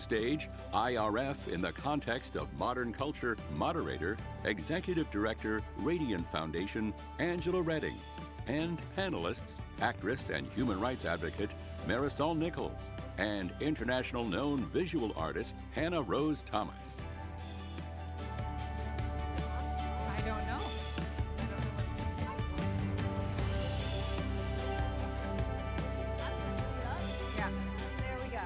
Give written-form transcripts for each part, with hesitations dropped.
Stage, IRF in the Context of Modern Culture moderator, Executive Director, Radiant Foundation, Angela Redding. And panelists, actress and human rights advocate Marisol Nichols, and international known visual artist Hannah Rose Thomas. I don't know. Yeah. There we go.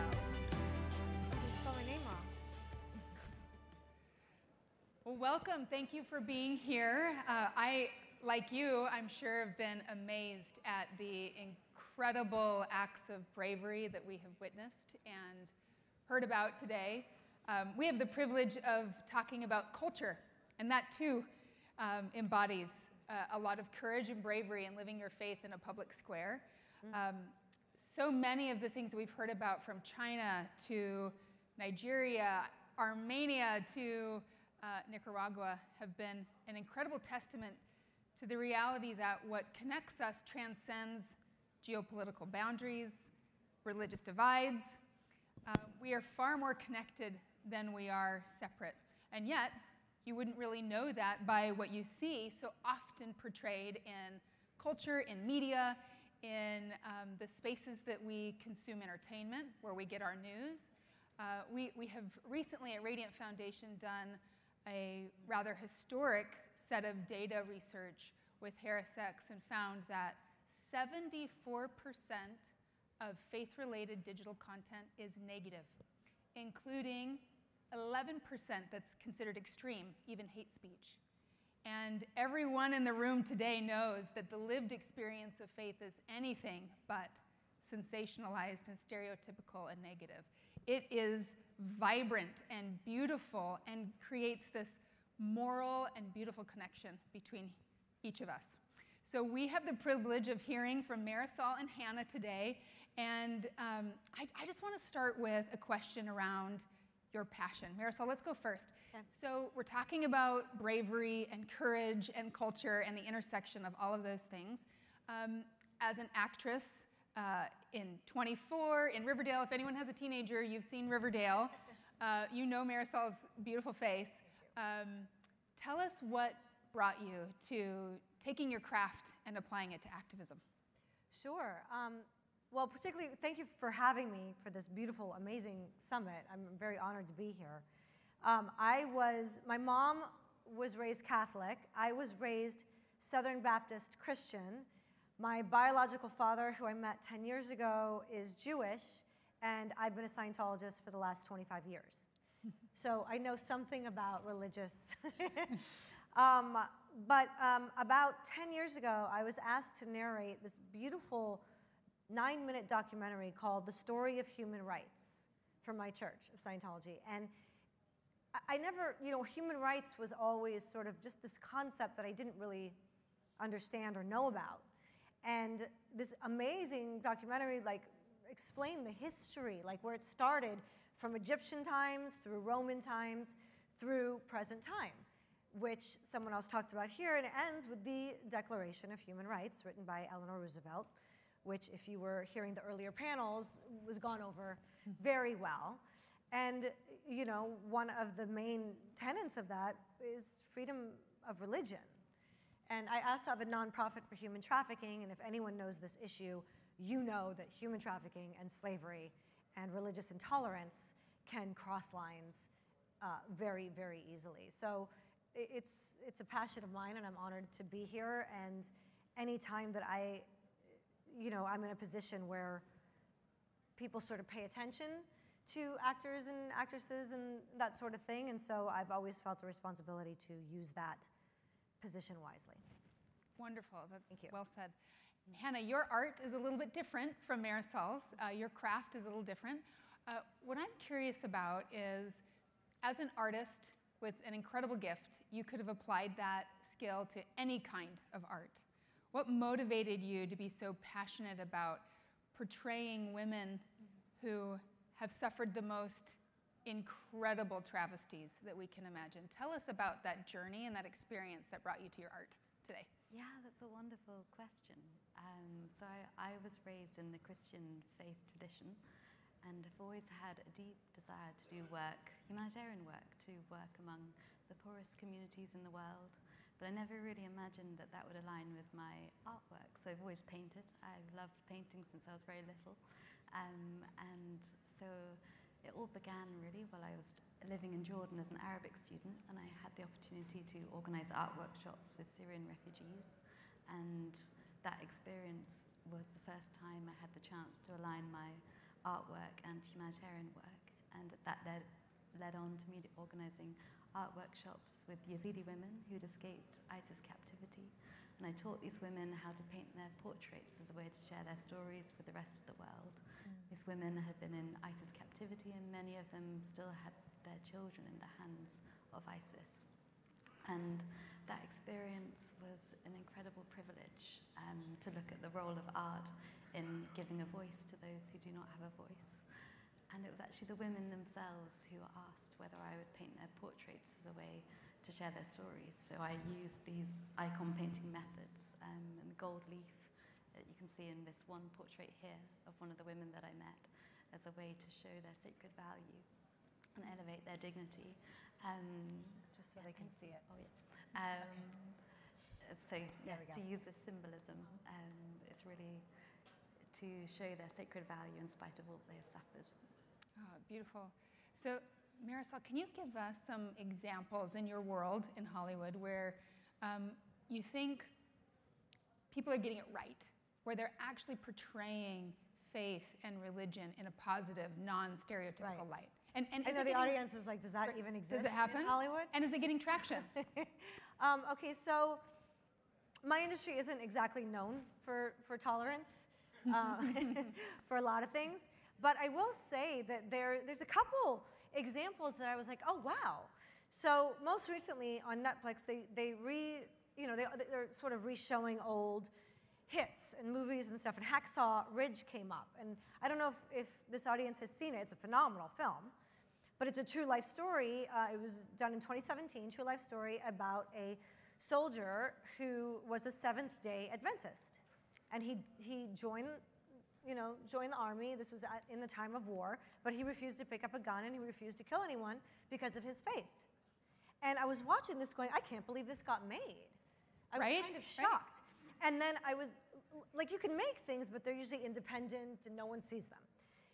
You spelled my name wrong. Well, welcome. Thank you for being here. Like you, I'm sure have been amazed at the incredible acts of bravery that we have witnessed and heard about today. We have the privilege of talking about culture, and that too embodies a lot of courage and bravery in living your faith in a public square. So many of the things that we've heard about, from China to Nigeria, Armenia to Nicaragua, have been an incredible testament to the reality that what connects us transcends geopolitical boundaries, religious divides. We are far more connected than we are separate. And yet, you wouldn't really know that by what you see so often portrayed in culture, in media, in the spaces that we consume entertainment, where we get our news. We have recently at Radiant Foundation done a rather historic set of data research with HarrisX and found that 74% of faith-related digital content is negative, including 11% that's considered extreme, even hate speech. And everyone in the room today knows that the lived experience of faith is anything but sensationalized and stereotypical and negative. It is vibrant and beautiful and creates this moral and beautiful connection between each of us. So we have the privilege of hearing from Marisol and Hannah today, and I just want to start with a question around your passion. Marisol, let's go first. Okay. So we're talking about bravery and courage and culture and the intersection of all of those things. As an actress, in 24, in Riverdale. If anyone has a teenager, you've seen Riverdale. You know Marisol's beautiful face. Tell us what brought you to taking your craft and applying it to activism. Sure. Well, particularly, thank you for having me for this beautiful, amazing summit. I'm very honored to be here. My mom was raised Catholic. I was raised Southern Baptist Christian. My biological father, who I met 10 years ago, is Jewish, and I've been a Scientologist for the last 25 years. So I know something about religious. But about 10 years ago, I was asked to narrate this beautiful 9-minute documentary called The Story of Human Rights for my church of Scientology. And I never, human rights was always sort of just this concept that I didn't really understand or know about. And this amazing documentary, explained the history, where it started from Egyptian times, through Roman times, through present time, which someone else talked about here, and it ends with the Declaration of Human Rights, written by Eleanor Roosevelt, which, if you were hearing the earlier panels, was gone over very well. And, one of the main tenets of that is freedom of religion. And I also have a nonprofit for human trafficking, and if anyone knows this issue, you know that human trafficking and slavery and religious intolerance can cross lines very, very easily. So it's a passion of mine, and I'm honored to be here. And any time that I'm in a position where people sort of pay attention to actors and actresses and that sort of thing, and so I've always felt a responsibility to use that position wisely. Wonderful. That's well said. Hannah, your art is a little bit different from Marisol's. Your craft is a little different. What I'm curious about is, as an artist with an incredible gift, you could have applied that skill to any kind of art. What motivated you to be so passionate about portraying women who have suffered the most incredible travesties that we can imagine? Tell us about that journey and that experience that brought you to your art today. Yeah, that's a wonderful question. So I was raised in the Christian faith tradition, And I've always had a deep desire to do work, humanitarian work, to work among the poorest communities in the world. But I never really imagined that that would align with my artwork. So I've always painted. I've loved painting since I was very little. And so it all began really while I was living in Jordan as an Arabic student, and I had the opportunity to organize art workshops with Syrian refugees. And that experience was the first time I had the chance to align my artwork and humanitarian work. And that led on to me organizing art workshops with Yazidi women who'd escaped ISIS captivity. And I taught these women how to paint their portraits as a way to share their stories with the rest of the world. These women had been in ISIS captivity, and many of them still had their children in the hands of ISIS. And that experience was an incredible privilege to look at the role of art in giving a voice to those who do not have a voice. And it was actually the women themselves who asked whether I would paint their portraits as a way to share their stories. So I used these icon painting methods, and the gold leaf that you can see in this one portrait here of one of the women that I met, as a way to show their sacred value and elevate their dignity. Just so they can see it. Oh yeah. So yeah, to use this symbolism, it's really to show their sacred value in spite of all they have suffered. Oh, beautiful. So Marisol, can you give us some examples in your world in Hollywood where you think people are getting it right, where they're actually portraying faith and religion in a positive, non-stereotypical light? And I know the audience is like, does that even exist does it happen in Hollywood? And is it getting traction? Okay, so my industry isn't exactly known for tolerance for a lot of things, but I will say that there's a couple examples that I was like, oh wow. So most recently on Netflix, they're sort of re-showing old hits and movies and stuff, and Hacksaw Ridge came up. And I don't know if this audience has seen it. It's a phenomenal film, but it's a true life story. It was done in 2017, true life story about a soldier who was a Seventh-day Adventist. And he joined the army. This was in the time of war, but he refused to pick up a gun and he refused to kill anyone because of his faith. And I was watching this going, I can't believe this got made. I was kind of shocked. And then I was, like, you can make things, but they're usually independent and no one sees them.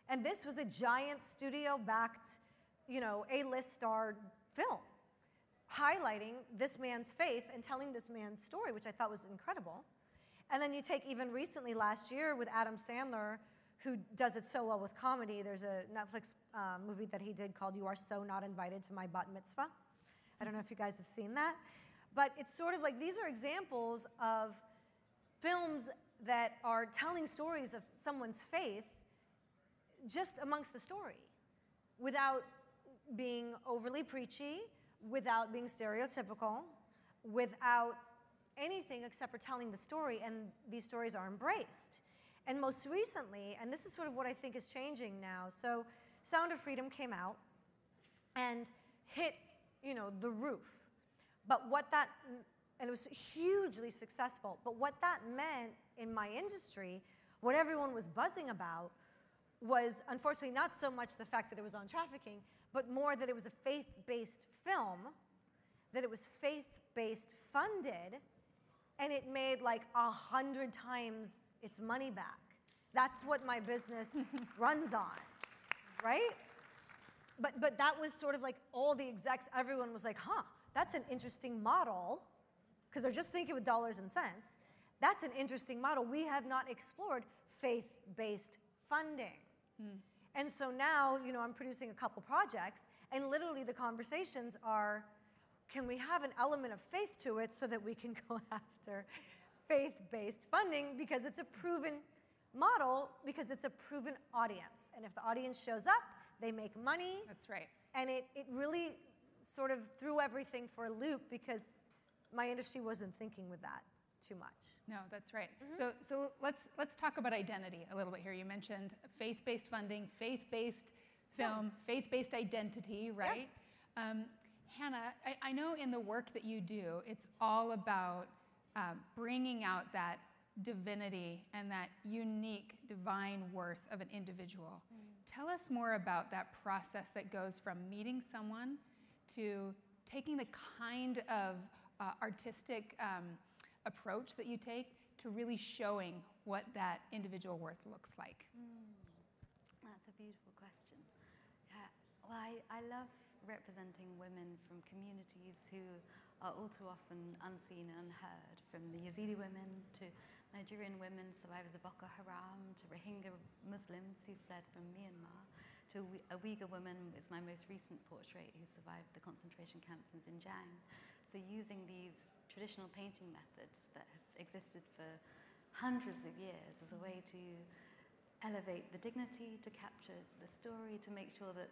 And this was a giant studio-backed, A-list starred film, highlighting this man's faith and telling this man's story, which I thought was incredible. And then you take even recently last year with Adam Sandler, who does it so well with comedy. There's a Netflix movie that he did called You Are So Not Invited to My Bat Mitzvah. I don't know if you guys have seen that. But it's sort of like, these are examples of films that are telling stories of someone's faith just amongst the story, without being overly preachy, without being stereotypical, without anything except for telling the story, and these stories are embraced. And most recently, and this is sort of what I think is changing now, so Sound of Freedom came out and hit, the roof. But what that, and it was hugely successful, but what that meant in my industry, what everyone was buzzing about, was unfortunately not so much the fact that it was on trafficking, but more that it was a faith-based film, that it was faith-based funded, and it made like 100 times its money back. That's what my business runs on, right? But that was sort of like all the execs, everyone was like, huh, that's an interesting model, because they're just thinking with dollars and cents. That's an interesting model. We have not explored faith-based funding. And so now, I'm producing a couple projects, and literally the conversations are, can we have an element of faith to it so that we can go after faith-based funding, because it's a proven model, because it's a proven audience. And if the audience shows up, they make money. That's right. And it really sort of threw everything for a loop, because my industry wasn't thinking with that too much. No, that's right. So let's talk about identity a little bit here. You mentioned faith-based funding, faith-based film, faith-based identity, right? Yep. Hannah, I know in the work that you do, it's all about bringing out that divinity and that unique divine worth of an individual. Tell us more about that process that goes from meeting someone to taking the kind of artistic approach that you take to really showing what that individual work looks like. That's a beautiful question. Yeah. Well, I love representing women from communities who are all too often unseen and unheard, from the Yazidi women to Nigerian women, survivors of Boko Haram, to Rohingya Muslims who fled from Myanmar, to a Uyghur woman is my most recent portrait who survived the concentration camps in Xinjiang. So using these traditional painting methods that have existed for hundreds of years as a way to elevate the dignity, to capture the story, to make sure that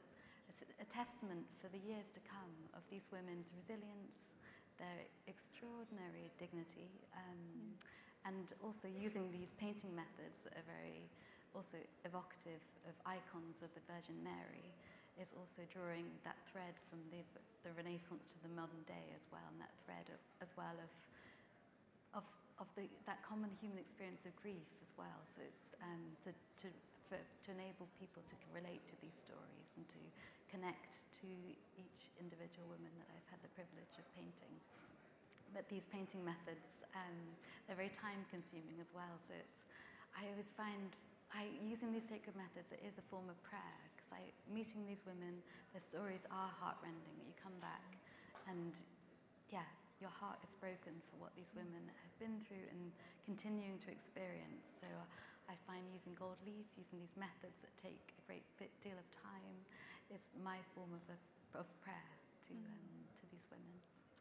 it's a testament for the years to come of these women's resilience, their extraordinary dignity, and also using these painting methods that are very also evocative of icons of the Virgin Mary, is also drawing that thread from the Renaissance to the modern day as well, and that thread as well of that common human experience of grief as well. So it's to enable people to relate to these stories and to connect to each individual woman that I've had the privilege of painting. But these painting methods, they're very time-consuming as well. So I always find using these sacred methods, it is a form of prayer, because meeting these women, their stories are heart-rending. You come back and, yeah, your heart is broken for what these women have been through and continuing to experience. So I find using gold leaf, using these methods that take a great deal of time, is my form of prayer to these women.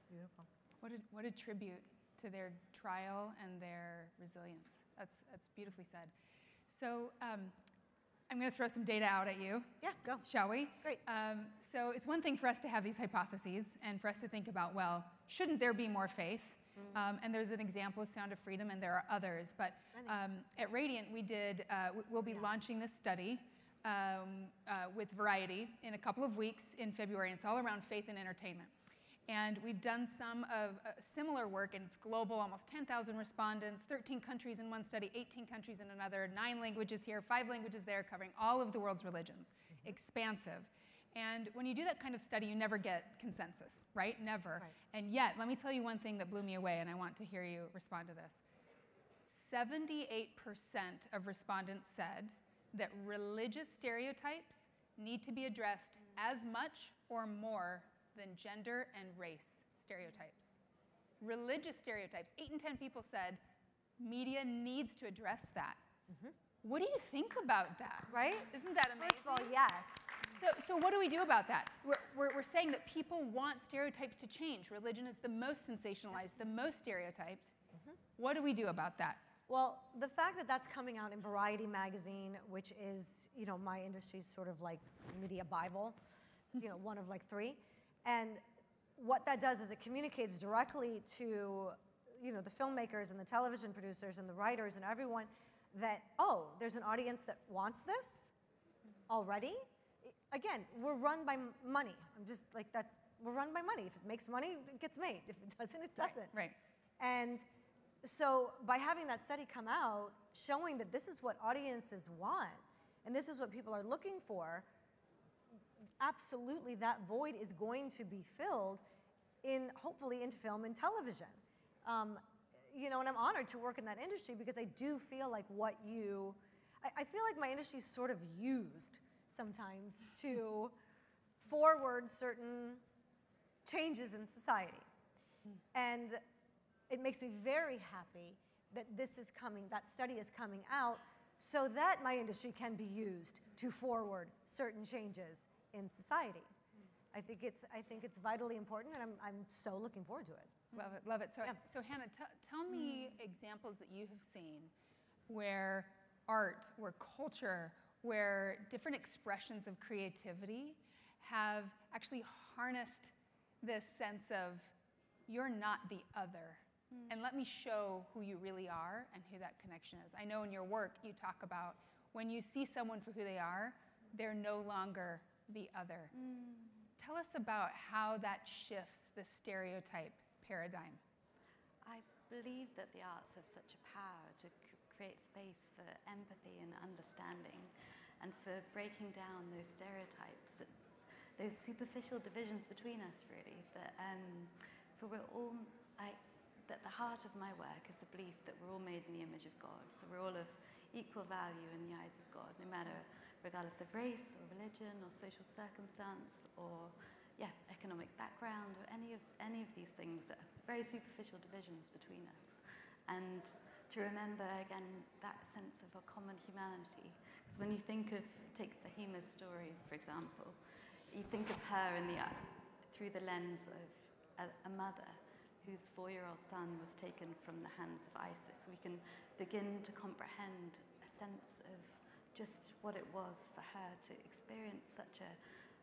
Beautiful. What a tribute to their trial and their resilience. That's beautifully said. So I'm going to throw some data out at you. Yeah, go. Shall we? Great. So it's one thing for us to have these hypotheses and for us to think about, well, shouldn't there be more faith? And there's an example with Sound of Freedom, and there are others. But at Radiant, we'll be launching this study with Variety in a couple of weeks in February, and it's all around faith and entertainment. And we've done some of similar work, and it's global, almost 10,000 respondents, 13 countries in one study, 18 countries in another, 9 languages here, 5 languages there, covering all of the world's religions. Expansive. And when you do that kind of study, you never get consensus, right? Never. Right. And yet, let me tell you one thing that blew me away, and I want to hear you respond to this. 78% of respondents said that religious stereotypes need to be addressed as much or more than gender and race stereotypes. Religious stereotypes, 8 in 10 people said media needs to address that. What do you think about that? Right? Isn't that amazing? First of all, yes. So what do we do about that? We're saying that people want stereotypes to change. Religion is the most sensationalized, the most stereotyped. What do we do about that? Well, the fact that that's coming out in Variety magazine, which is, my industry's sort of like media Bible, one of like 3. And what that does is it communicates directly to, the filmmakers and the television producers and the writers and everyone that, oh, there's an audience that wants this already. Again, we're run by money. I'm just like that. We're run by money. If it makes money, it gets made. If it doesn't, it doesn't. Right. And so by having that study come out, showing that this is what audiences want and this is what people are looking for, absolutely that void is going to be filled hopefully in film and television. And I'm honored to work in that industry because I do feel like I feel like my industry is sort of used sometimes to forward certain changes in society. And it makes me very happy that that study is coming out so that my industry can be used to forward certain changes in society. I think it's vitally important, and I'm so looking forward to it. Love it, love it. So, Yeah. so Hannah, tell me examples that you have seen where art, where culture, where different expressions of creativity have actually harnessed this sense of you're not the other. And let me show who you really are and who that connection is. I know in your work you talk about when you see someone for who they are, they're no longer the other. Tell us about how that shifts the stereotype paradigm. I believe that the arts have such a power to create space for empathy and understanding. and for breaking down those stereotypes, those superficial divisions between us, really. That for we're all, that the heart of my work is the belief that we're all made in the image of God. So we're all of equal value in the eyes of God, no matter, regardless of race or religion or social circumstance or economic background or any of these things that are very superficial divisions between us. And to remember again that sense of a common humanity. Because when you take Fahima's story, for example, you think of her through the lens of a mother whose 4-year-old son was taken from the hands of ISIS. We can begin to comprehend a sense of just what it was for her to experience such a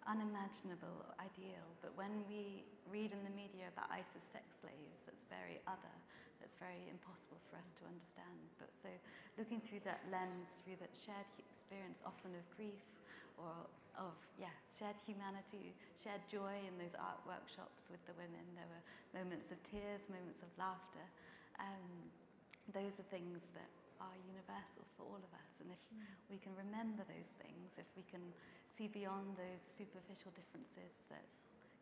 unimaginable ideal. But when we read in the media about ISIS sex slaves, that's very other, that's very impossible for us to understand. But so looking through that lens, through that shared experience often of grief or of shared humanity, shared joy in those art workshops with the women. There were moments of tears, moments of laughter. Those are things that are universal for all of us. And if we can remember those things, if we can see beyond those superficial differences that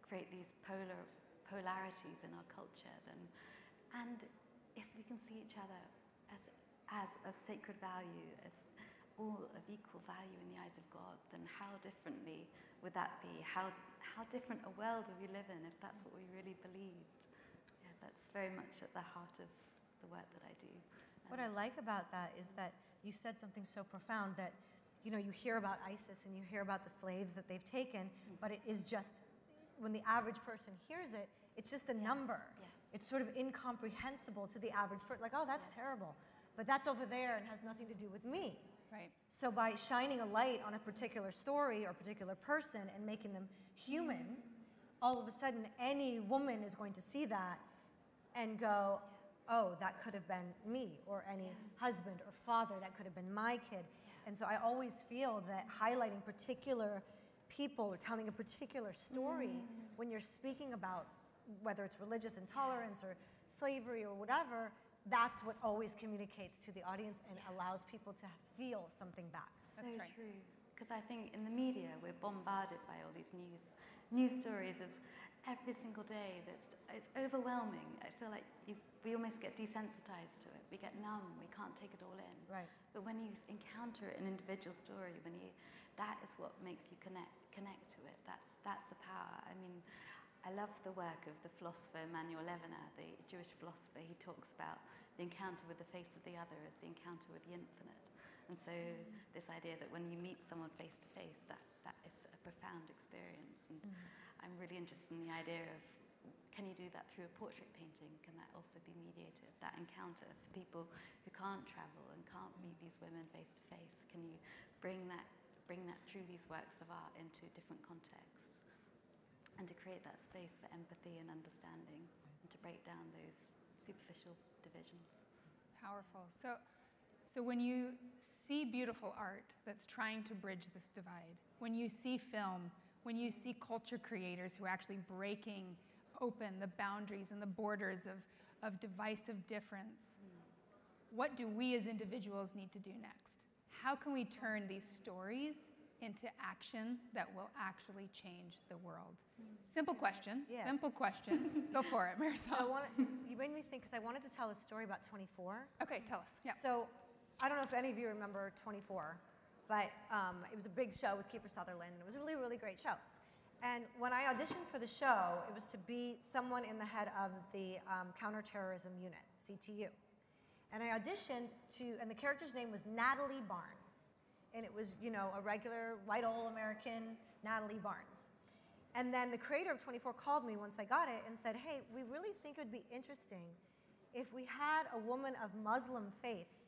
create these polarities in our culture, then, and if we can see each other as of sacred value, as all of equal value in the eyes of God, then how differently would that be? How different a world would we live in if that's what we really believed? Yeah, that's very much at the heart of the work that I do. What I like about that is that you said something so profound that, you know, you hear about ISIS and you hear about the slaves that they've taken, but it is just, when the average person hears it, it's just a number. Yeah. It's sort of incomprehensible to the average person, like, oh, that's terrible. But that's over there and has nothing to do with me. Right. So by shining a light on a particular story or a particular person and making them human, all of a sudden any woman is going to see that and go, oh, that could have been me, or any husband or father, that could have been my kid. And so I always feel that highlighting particular people or telling a particular story when you're speaking about whether it's religious intolerance or slavery or whatever, that's what always communicates to the audience and allows people to feel something back. So That's right. true. Because I think in the media we're bombarded by all these news stories as every single day. It's overwhelming. I feel like we almost get desensitized to it. We get numb. We can't take it all in. Right. But when you encounter an individual story, that is what makes you connect to it. That's the power. I mean, I love the work of the philosopher Emanuel Levinas, the Jewish philosopher. He talks about the encounter with the face of the other as the encounter with the infinite. And so this idea that when you meet someone face to face, that is a profound experience. And I'm really interested in the idea of, can you do that through a portrait painting? Can that also be mediated? That encounter for people who can't travel and can't meet these women face to face, can you bring that through these works of art into different contexts? And to create that space for empathy and understanding, and to break down those superficial divisions. Powerful. So when you see beautiful art that's trying to bridge this divide, when you see film, when you see culture creators who are actually breaking open the boundaries and the borders of divisive difference, what do we as individuals need to do next? How can we turn these stories into action that will actually change the world? Simple question. Yeah. Simple question. Go for it, Marisol. You made me think, because I wanted to tell a story about 24. Okay, tell us. Yeah. So I don't know if any of you remember 24, but it was a big show with Kiefer Sutherland. It was a really, really great show. And when I auditioned for the show, it was to be someone in the head of the counterterrorism unit, CTU. And I auditioned and the character's name was Natalie Barnes. And it was, you know, a regular white old American Natalie Barnes. And then the creator of 24 called me once I got it and said, hey, we really think it would be interesting if we had a woman of Muslim faith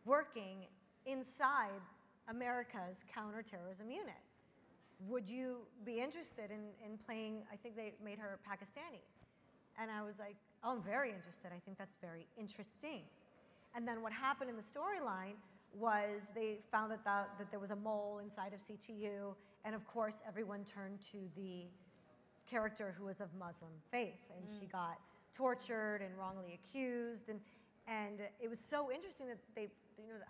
working inside America's counterterrorism unit. Would you be interested in playing, I think they made her Pakistani. And I was like, oh, I'm very interested. I think that's very interesting. And then what happened in the storyline was they found that there was a mole inside of CTU, and of course everyone turned to the character who was of Muslim faith, and she got tortured and wrongly accused, and it was so interesting that that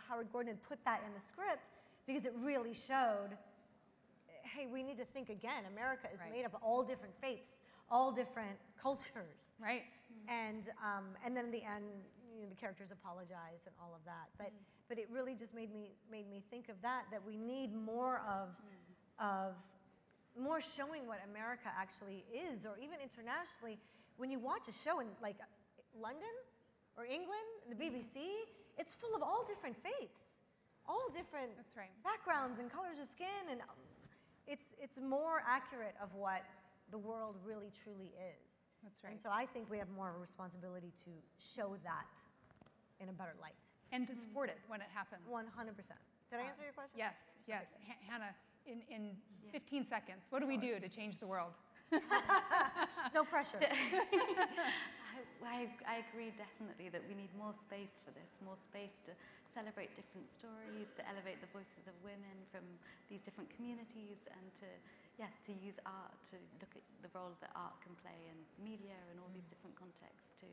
Howard Gordon had put that in the script, because it really showed, hey, we need to think again. America is made up of all different faiths, all different cultures. Right. And then in the end, you know, the characters apologize and all of that. But it really just made me think of that we need more of more showing what America actually is, or even internationally. When you watch a show in like London or England, the BBC, it's full of all different faiths, all different backgrounds and colors of skin, and it's more accurate of what the world really truly is. That's right. And so I think we have more of a responsibility to show that in a better light. And to support it when it happens. 100%. Did I answer your question? Yes, yes. Okay. Hannah, in 15 seconds, what do we do to change the world? No pressure. I agree definitely that we need more space for this, more space to celebrate different stories, to elevate the voices of women from these different communities, and to use art, to look at the role that art can play in media and all these different contexts to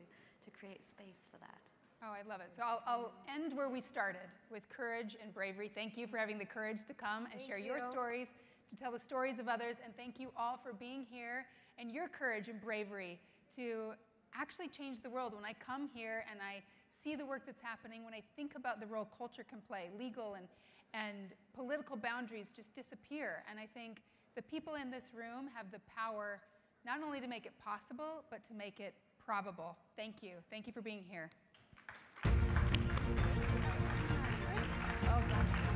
create space for that. Oh, I love it. So I'll end where we started, with courage and bravery. Thank you for having the courage to come and share your stories, to tell the stories of others, and thank you all for being here and your courage and bravery to actually change the world. When I come here and I see the work that's happening, when I think about the role culture can play, legal and political boundaries just disappear. And I think the people in this room have the power not only to make it possible, but to make it probable. Thank you. Thank you for being here. Well done.